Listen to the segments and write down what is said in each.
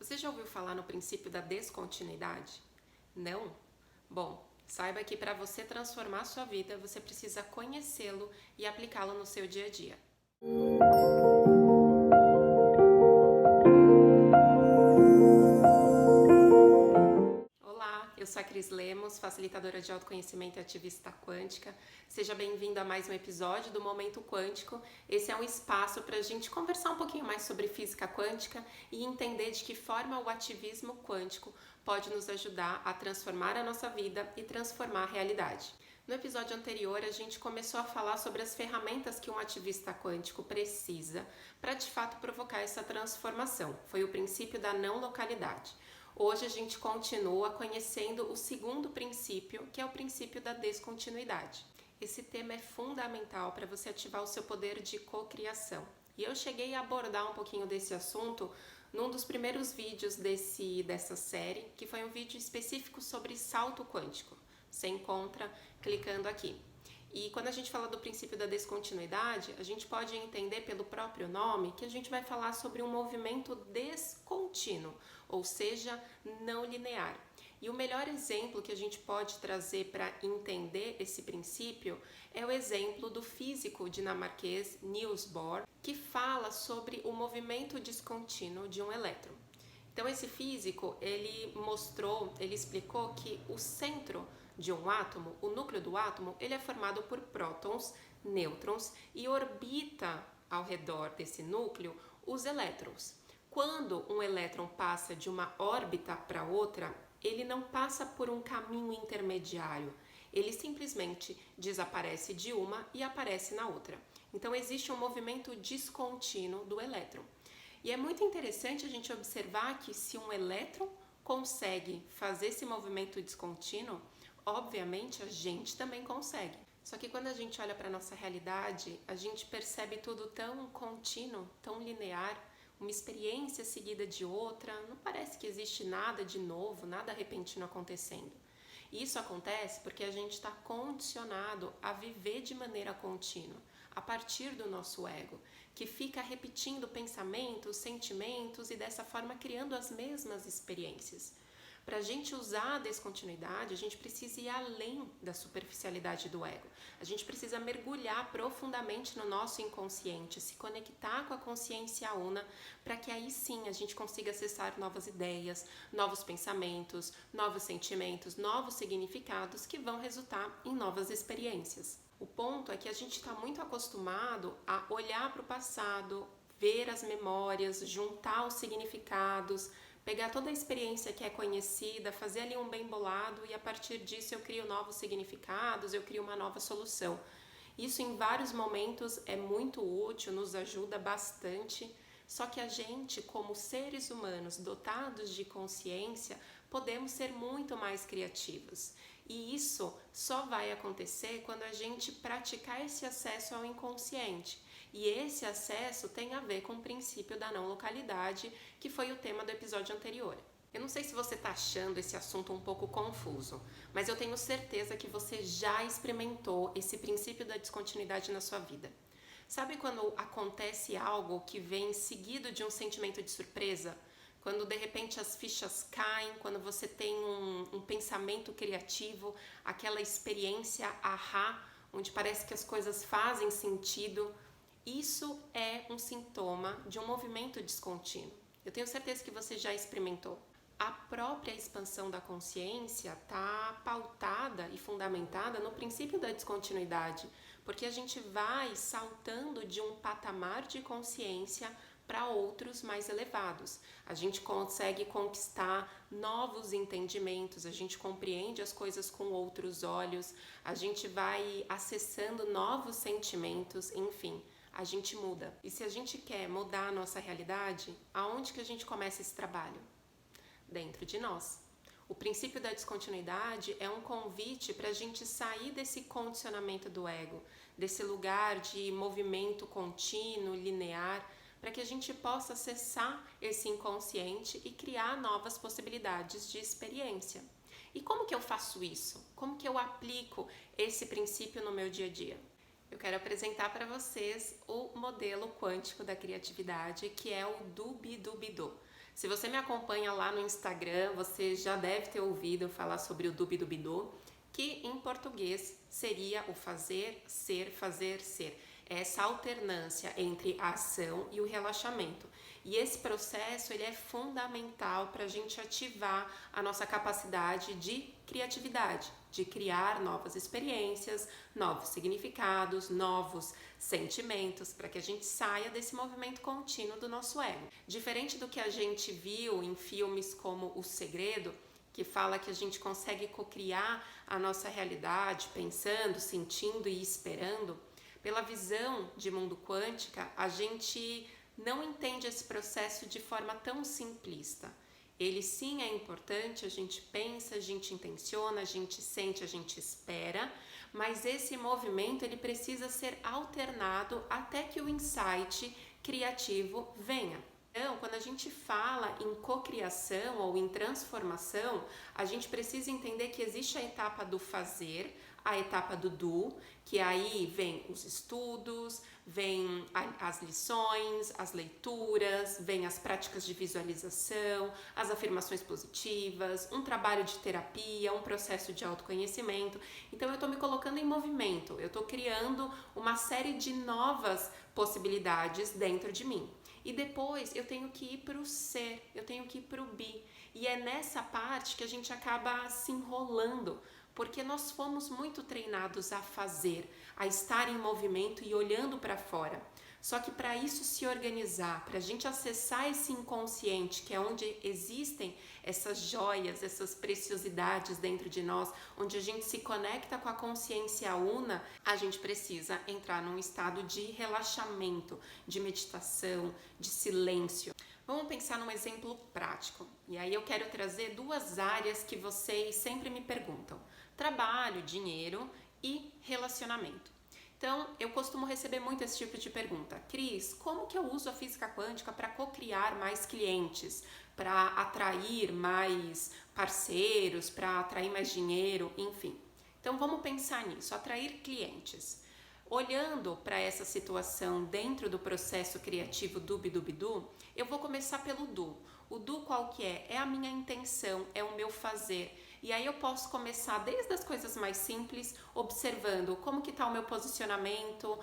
Você já ouviu falar no princípio da descontinuidade? Não? Bom, saiba que para você transformar sua vida, você precisa conhecê-lo e aplicá-lo no seu dia a dia. Olá, eu sou a Cris Lemos, facilitadora de autoconhecimento e ativista quântica. Seja bem-vindo a mais um episódio do Momento Quântico. Esse é um espaço para a gente conversar um pouquinho mais sobre física quântica e entender de que forma o ativismo quântico pode nos ajudar a transformar a nossa vida e transformar a realidade. No episódio anterior, a gente começou a falar sobre as ferramentas que um ativista quântico precisa para de fato provocar essa transformação. Foi o princípio da não localidade. Hoje a gente continua conhecendo o segundo princípio, que é o princípio da descontinuidade. Esse tema é fundamental para você ativar o seu poder de cocriação. E eu cheguei a abordar um pouquinho desse assunto num dos primeiros vídeos dessa série, que foi um vídeo específico sobre salto quântico. Você encontra clicando aqui. E quando a gente fala do princípio da descontinuidade, a gente pode entender pelo próprio nome que a gente vai falar sobre um movimento descontínuo, ou seja, não linear. E o melhor exemplo que a gente pode trazer para entender esse princípio é o exemplo do físico dinamarquês Niels Bohr, que fala sobre o movimento descontínuo de um elétron. Então esse físico, ele explicou que o centro de um átomo, o núcleo do átomo, ele é formado por prótons, nêutrons e orbita ao redor desse núcleo os elétrons. Quando um elétron passa de uma órbita para outra, ele não passa por um caminho intermediário, ele simplesmente desaparece de uma e aparece na outra. Então existe um movimento descontínuo do elétron. E é muito interessante a gente observar que se um elétron consegue fazer esse movimento descontínuo, obviamente a gente também consegue. Só que quando a gente olha para a nossa realidade, a gente percebe tudo tão contínuo, tão linear, uma experiência seguida de outra, não parece que existe nada de novo, nada repentino acontecendo. E isso acontece porque a gente está condicionado a viver de maneira contínua, a partir do nosso ego, que fica repetindo pensamentos, sentimentos e dessa forma criando as mesmas experiências. Para a gente usar a descontinuidade, a gente precisa ir além da superficialidade do ego. A gente precisa mergulhar profundamente no nosso inconsciente, se conectar com a consciência una, para que aí sim a gente consiga acessar novas ideias, novos pensamentos, novos sentimentos, novos significados que vão resultar em novas experiências. O ponto é que a gente está muito acostumado a olhar para o passado, ver as memórias, juntar os significados, pegar toda a experiência que é conhecida, fazer ali um bem bolado e a partir disso eu crio novos significados, eu crio uma nova solução. Isso em vários momentos é muito útil, nos ajuda bastante, só que a gente, como seres humanos dotados de consciência, podemos ser muito mais criativos. E isso só vai acontecer quando a gente praticar esse acesso ao inconsciente. E esse acesso tem a ver com o princípio da não localidade, que foi o tema do episódio anterior. Eu não sei se você está achando esse assunto um pouco confuso, mas eu tenho certeza que você já experimentou esse princípio da descontinuidade na sua vida. Sabe quando acontece algo que vem seguido de um sentimento de surpresa? Quando de repente as fichas caem, quando você tem um pensamento criativo, aquela experiência ahá, onde parece que as coisas fazem sentido. Isso é um sintoma de um movimento descontínuo. Eu tenho certeza que você já experimentou. A própria expansão da consciência está pautada e fundamentada no princípio da descontinuidade, porque a gente vai saltando de um patamar de consciência para outros mais elevados. A gente consegue conquistar novos entendimentos, a gente compreende as coisas com outros olhos, a gente vai acessando novos sentimentos, enfim. A gente muda. E se a gente quer mudar a nossa realidade, aonde que a gente começa esse trabalho? Dentro de nós. O princípio da descontinuidade é um convite para a gente sair desse condicionamento do ego, desse lugar de movimento contínuo, linear, para que a gente possa acessar esse inconsciente e criar novas possibilidades de experiência. E como que eu faço isso? Como que eu aplico esse princípio no meu dia a dia? Eu quero apresentar para vocês o modelo quântico da criatividade, que é o Dubi-Dubi-Do. Se você me acompanha lá no Instagram, você já deve ter ouvido eu falar sobre o Dubidubidu, que em português seria o fazer, ser. É essa alternância entre a ação e o relaxamento. E esse processo ele é fundamental para a gente ativar a nossa capacidade de criatividade, de criar novas experiências, novos significados, novos sentimentos, para que a gente saia desse movimento contínuo do nosso ego. Diferente do que a gente viu em filmes como O Segredo, que fala que a gente consegue cocriar a nossa realidade pensando, sentindo e esperando, pela visão de mundo quântica, a gente não entende esse processo de forma tão simplista. Ele sim é importante, a gente pensa, a gente intenciona, a gente sente, a gente espera, mas esse movimento ele precisa ser alternado até que o insight criativo venha. Então, quando a gente fala em cocriação ou em transformação, a gente precisa entender que existe a etapa do fazer, a etapa do do, que aí vem os estudos, vem as lições, as leituras, vem as práticas de visualização, as afirmações positivas, um trabalho de terapia, um processo de autoconhecimento. Então eu estou me colocando em movimento, eu estou criando uma série de novas possibilidades dentro de mim. E depois eu tenho que ir para o ser, eu tenho que ir para o be. E é nessa parte que a gente acaba se enrolando, porque nós fomos muito treinados a fazer, a estar em movimento e olhando para fora. Só que para isso se organizar, para a gente acessar esse inconsciente, que é onde existem essas joias, essas preciosidades dentro de nós, onde a gente se conecta com a consciência una, a gente precisa entrar num estado de relaxamento, de meditação, de silêncio. Vamos pensar num exemplo prático. E aí eu quero trazer duas áreas que vocês sempre me perguntam: trabalho, dinheiro e relacionamento. Então, eu costumo receber muito esse tipo de pergunta. Cris, como que eu uso a física quântica para co-criar mais clientes, para atrair mais parceiros, para atrair mais dinheiro, enfim. Então, vamos pensar nisso, atrair clientes. Olhando para essa situação dentro do processo criativo Dubidubidu, eu vou começar pelo do. O do qual que é? É a minha intenção, é o meu fazer. E aí eu posso começar desde as coisas mais simples, observando como que está o meu posicionamento,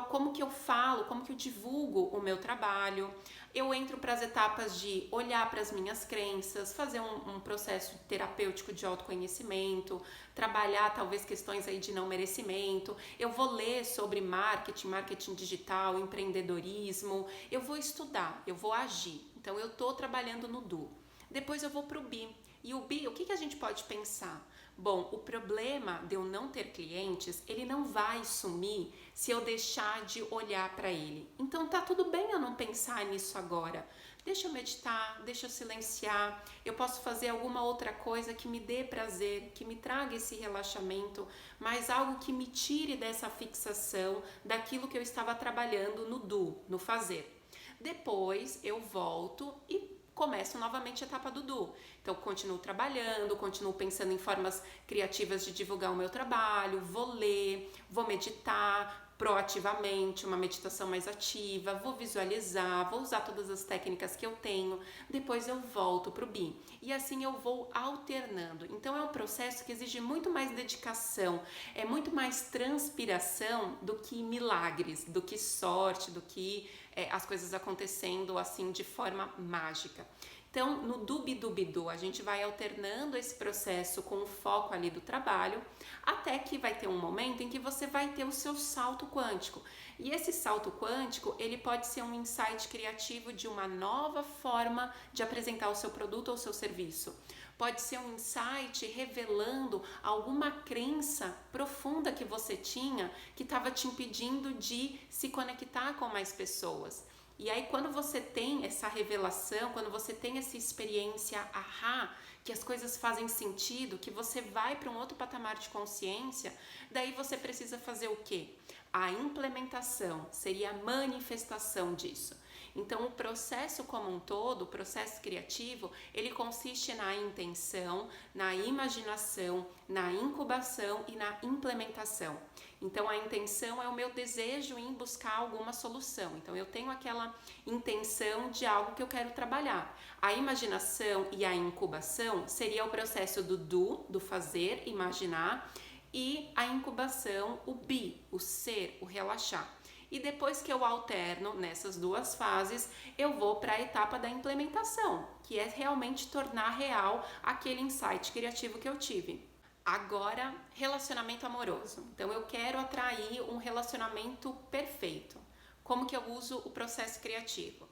como que eu falo, como que eu divulgo o meu trabalho. Eu entro para as etapas de olhar para as minhas crenças, fazer um processo terapêutico de autoconhecimento, trabalhar talvez questões aí de não merecimento. Eu vou ler sobre marketing digital, empreendedorismo. Eu vou estudar, eu vou agir. Então eu estou trabalhando no do. Depois eu vou para o bi. E o bi, o que a gente pode pensar? Bom, o problema de eu não ter clientes, ele não vai sumir se eu deixar de olhar para ele. Então tá tudo bem eu não pensar nisso agora. Deixa eu meditar, deixa eu silenciar. Eu posso fazer alguma outra coisa que me dê prazer, que me traga esse relaxamento, mas algo que me tire dessa fixação daquilo que eu estava trabalhando no do, no fazer. Depois eu volto e começo novamente a etapa do do. Então, continuo trabalhando, continuo pensando em formas criativas de divulgar o meu trabalho, vou ler, vou meditar proativamente, uma meditação mais ativa, vou visualizar, vou usar todas as técnicas que eu tenho, depois eu volto para o bi. E assim eu vou alternando. Então, é um processo que exige muito mais dedicação, é muito mais transpiração do que milagres, do que sorte, do que as coisas acontecendo assim de forma mágica. Então, no dubidubidu, a gente vai alternando esse processo com o foco ali do trabalho, até que vai ter um momento em que você vai ter o seu salto quântico. E esse salto quântico, ele pode ser um insight criativo de uma nova forma de apresentar o seu produto ou o seu serviço. Pode ser um insight revelando alguma crença profunda que você tinha que estava te impedindo de se conectar com mais pessoas. E aí, quando você tem essa revelação, quando você tem essa experiência ahá, que as coisas fazem sentido, que você vai para um outro patamar de consciência, daí você precisa fazer o quê? A implementação seria a manifestação disso. Então, o processo como um todo, o processo criativo, ele consiste na intenção, na imaginação, na incubação e na implementação. Então, a intenção é o meu desejo em buscar alguma solução. Então, eu tenho aquela intenção de algo que eu quero trabalhar. A imaginação e a incubação seria o processo do fazer, imaginar, e a incubação, o be, o ser, o relaxar. E depois que eu alterno nessas duas fases, eu vou para a etapa da implementação, que é realmente tornar real aquele insight criativo que eu tive. Agora, relacionamento amoroso. Então, eu quero atrair um relacionamento perfeito. Como que eu uso o processo criativo?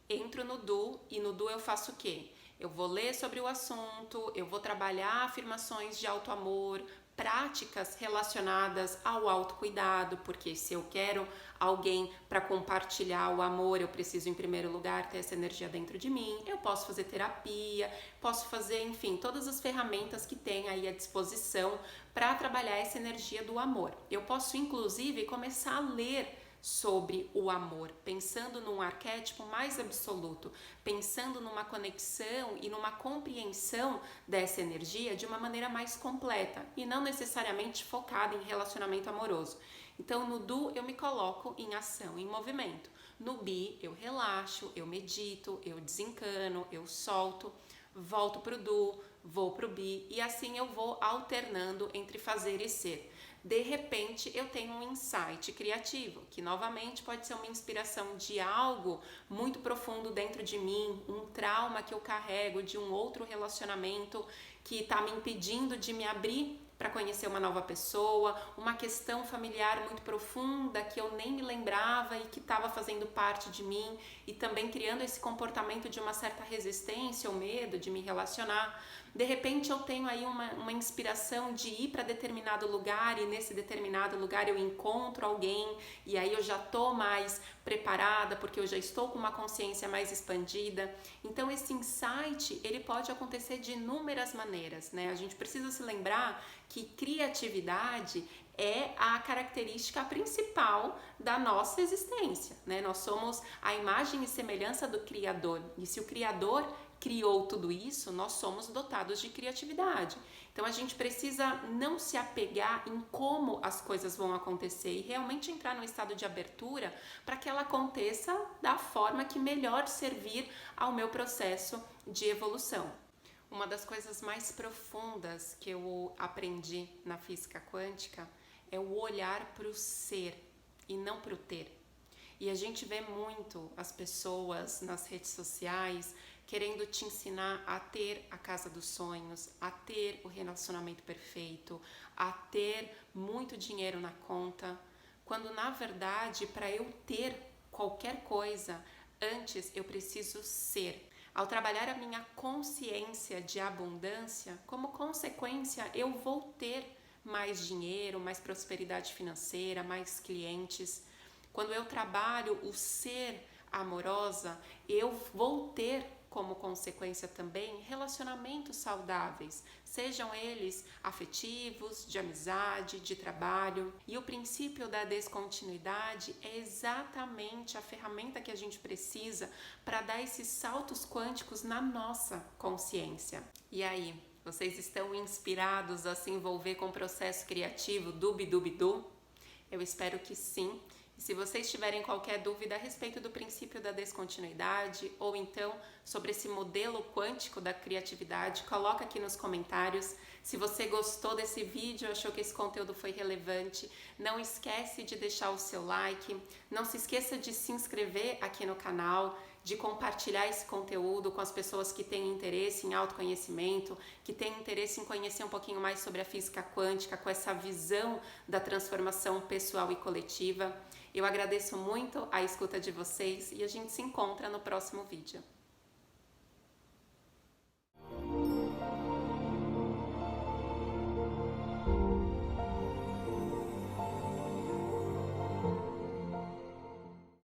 Entro no do e no do eu faço o quê? Eu vou ler sobre o assunto, eu vou trabalhar afirmações de autoamor, práticas relacionadas ao autocuidado, porque se eu quero alguém para compartilhar o amor, eu preciso em primeiro lugar ter essa energia dentro de mim. Eu posso fazer terapia, posso fazer, enfim, todas as ferramentas que tem aí à disposição para trabalhar essa energia do amor. Eu posso inclusive começar a ler sobre o amor, pensando num arquétipo mais absoluto, pensando numa conexão e numa compreensão dessa energia de uma maneira mais completa e não necessariamente focada em relacionamento amoroso. Então, no do eu me coloco em ação, em movimento. No bi eu relaxo, eu medito, eu desencano, eu solto, volto pro do, vou pro bi e assim eu vou alternando entre fazer e ser. De repente eu tenho um insight criativo, que novamente pode ser uma inspiração de algo muito profundo dentro de mim, um trauma que eu carrego de um outro relacionamento que está me impedindo de me abrir para conhecer uma nova pessoa, uma questão familiar muito profunda que eu nem me lembrava e que estava fazendo parte de mim e também criando esse comportamento de uma certa resistência ou medo de me relacionar. De repente eu tenho aí uma inspiração de ir para determinado lugar e nesse determinado lugar eu encontro alguém e aí eu já estou mais preparada porque eu já estou com uma consciência mais expandida. Então esse insight ele pode acontecer de inúmeras maneiras, né? A gente precisa se lembrar que criatividade é a característica principal da nossa existência, né? Nós somos a imagem e semelhança do Criador e se o Criador criou tudo isso, nós somos dotados de criatividade. Então a gente precisa não se apegar em como as coisas vão acontecer e realmente entrar no estado de abertura para que ela aconteça da forma que melhor servir ao meu processo de evolução. Uma das coisas mais profundas que eu aprendi na física quântica é o olhar para o ser e não para o ter. E a gente vê muito as pessoas nas redes sociais querendo te ensinar a ter a casa dos sonhos, a ter o relacionamento perfeito, a ter muito dinheiro na conta, quando na verdade para eu ter qualquer coisa, antes eu preciso ser. Ao trabalhar a minha consciência de abundância, como consequência eu vou ter mais dinheiro, mais prosperidade financeira, mais clientes. Quando eu trabalho o ser amorosa, eu vou ter como consequência também relacionamentos saudáveis, sejam eles afetivos, de amizade, de trabalho. E o princípio da descontinuidade é exatamente a ferramenta que a gente precisa para dar esses saltos quânticos na nossa consciência. E aí, vocês estão inspirados a se envolver com o processo criativo Dubi-Dubi-Du? Eu espero que sim. E se vocês tiverem qualquer dúvida a respeito do princípio da descontinuidade ou então sobre esse modelo quântico da criatividade, coloca aqui nos comentários. Se você gostou desse vídeo, achou que esse conteúdo foi relevante, não esquece de deixar o seu like, não se esqueça de se inscrever aqui no canal, de compartilhar esse conteúdo com as pessoas que têm interesse em autoconhecimento, que têm interesse em conhecer um pouquinho mais sobre a física quântica, com essa visão da transformação pessoal e coletiva. Eu agradeço muito a escuta de vocês e a gente se encontra no próximo vídeo.